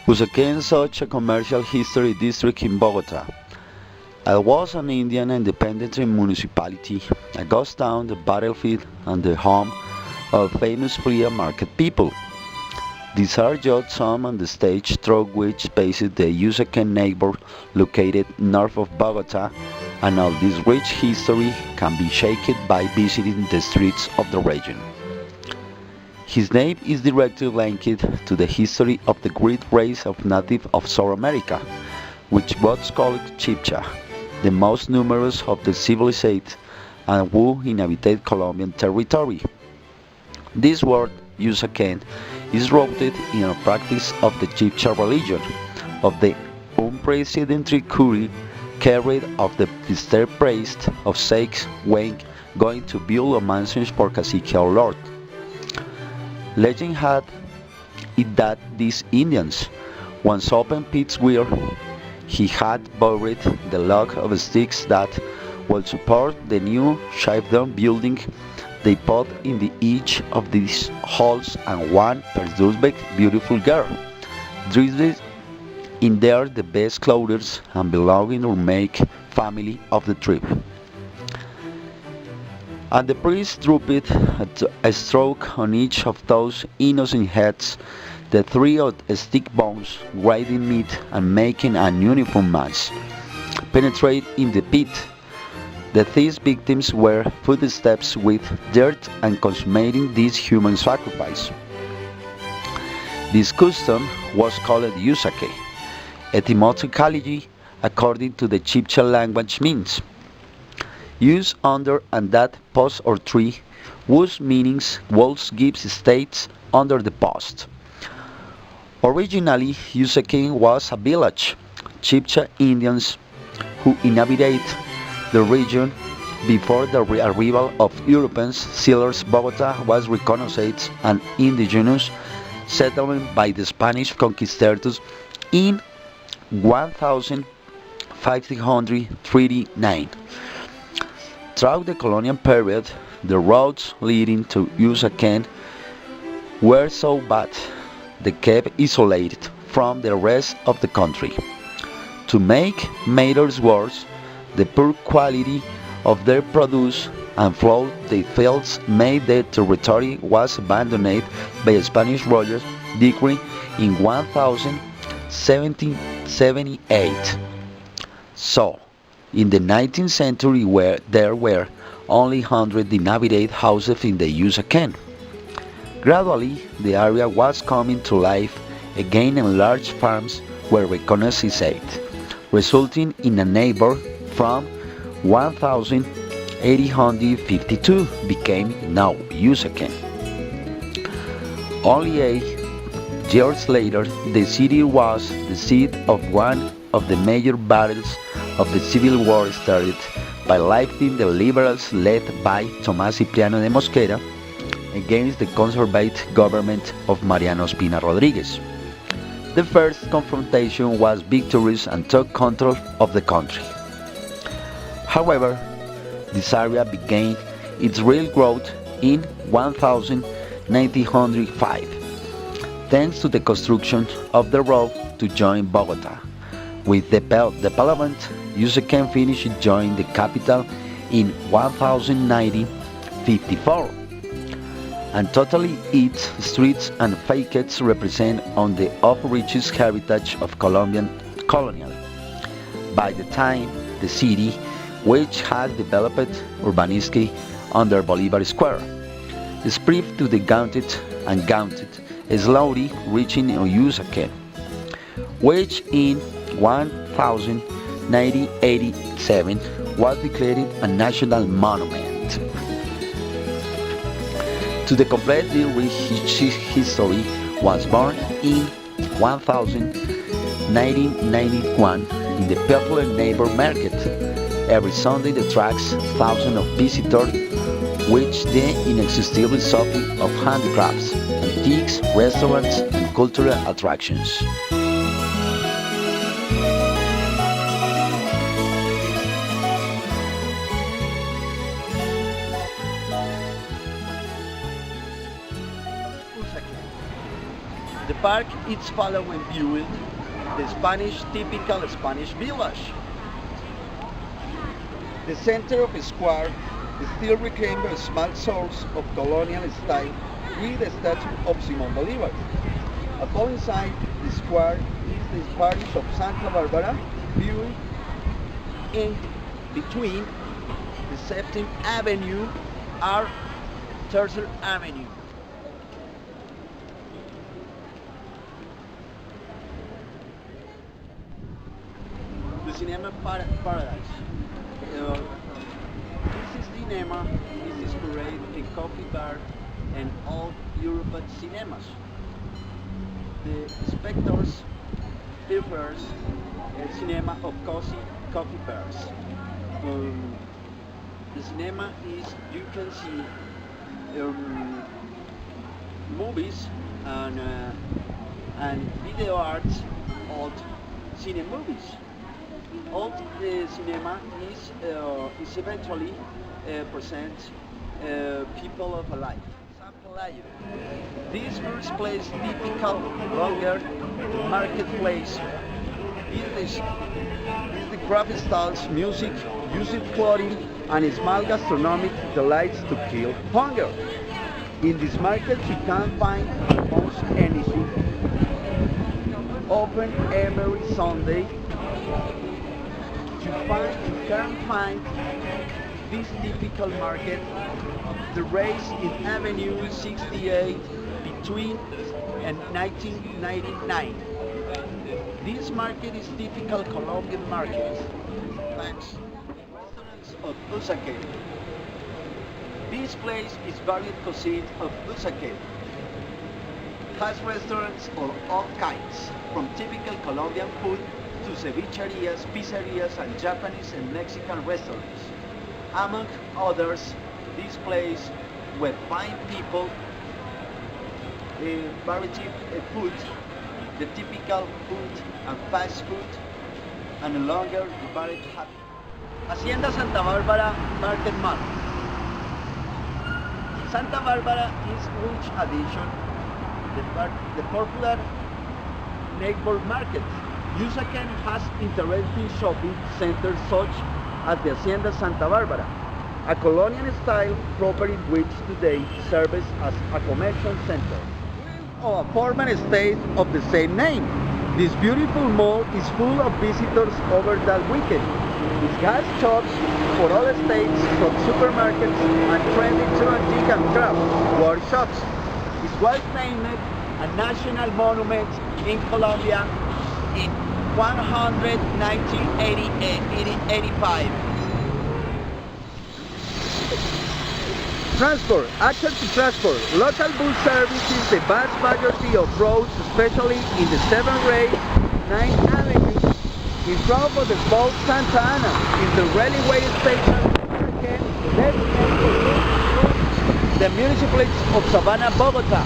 Usaquen is such a commercial history district in Bogota. It was an Indian independent municipality, a ghost town, the battlefield, and the home of famous flea market people. These are just some on the stage through which passes the Usaquen neighbor located north of Bogota, and all this rich history can be shaped by visiting the streets of the region. His name is directly linked to the history of the great race of natives of South America, which was called Chibcha, the most numerous of the civilized and who inhabited Colombian territory. This word, Usaquen, is rooted in a practice of the Chibcha religion, of the unprecedented courage carried of the disturbed priest of sakes when going to build a mansion for cacique or lord. Legend had it that these Indians once opened pits where he had buried the log of sticks that would support the new chiefdom building. They put in the each of these holes and one perused beautiful girl, dressed in there the best clothes and belonging to make family of the trip. And the priest dropped a stroke on each of those innocent heads, the three of stick bones, grinding meat and making an uniform mass. Penetrate in the pit. These victims were footsteps with dirt and consummating this human sacrifice. This custom was called Usaquen. Etymologically, according to the Chibcha language, means use under and that post or tree, whose meanings walls gives states under the post. Originally, Usaquen was a village. Chibcha Indians who inhabited the region before the arrival of Europeans settlers. Bogota was recognized an indigenous settlement by the Spanish conquistadors in 1539. Throughout the colonial period, the roads leading to Usaquen were so bad they kept isolated from the rest of the country. To make matters worse, the poor quality of their produce and flood the fields made the territory was abandoned by Spanish royals decree in 1778. So, in the 19th century where there were only 100 inhabited houses in the Usaquen. Gradually, the area was coming to life again and large farms were recognized, resulting in a neighbor from 1852 became now Usaquen. Only 8 years later, the city was the seat of one of the major battles of the Civil War started by lifting the liberals led by Tomás Cipriano de Mosquera against the conservative government of Mariano Espina Rodriguez. The first confrontation was victorious and took control of the country. However, this area began its real growth in 1905, thanks to the construction of the road to join Bogota. With the development, Usaquen finished joining the capital in 1954, and totally its streets and facades represent on the of-richest heritage of Colombian colonial. By the time, the city, which has developed urbanistically under Bolivar Square, spread to the gaunted, slowly reaching Usaquen, which in 1987 was declared a national monument. To the completely rich history was born in 1991 in the popular neighbor market. Every Sunday attracts thousands of visitors, which the inexhaustible supply of handicrafts, antiques, restaurants, and cultural attractions. park is following viewing the typical Spanish village. The center of the square still retains a small source of colonial style with the statue of Simon Bolivar. Alongside the square is the parish of Santa Barbara, viewed in between the 7th Avenue and 3rd Avenue. The Cinema Paradise. This cinema is inspired in coffee bar and all European cinemas. The spectators prefers a cinema of coffee bars. The cinema is, you can see movies and video arts of cine movies. All the cinema is eventually present people of a life. This first place typical longer marketplace is the craft stalls, music, used clothing, and small gastronomic delights to kill hunger. In this market you can find almost anything. Open every Sunday. You can find this typical market, the race in Avenue 68 between and 1999. This market is typical Colombian market. Thanks. Restaurants of Usaquen. This place is varied cuisine of Usaquen. Has restaurants of all kinds, from typical Colombian food to cevicherias, pizzerias, and Japanese and Mexican restaurants. Among others, this place where fine people, variety of food, the typical food and fast food, and longer the varied happy. Hacienda Santa Barbara Market Mall. Santa Barbara is rich addition, the popular neighbor market. Usaquen has interesting shopping centers such as the Hacienda Santa Barbara, a colonial-style property which today serves as a commercial center. Of a former estate of the same name. This beautiful mall is full of visitors over that weekend. It has shops for all estates, from supermarkets and trendy to antique and craft workshops. It was named a national monument in Colombia in 1985. Transport, access to transport. Local bus services the vast majority of roads, especially in the 7th Ray, 9th Avenue, in front of the small Santa Ana, in the railway station, again, the municipality of Sabana, Bogota.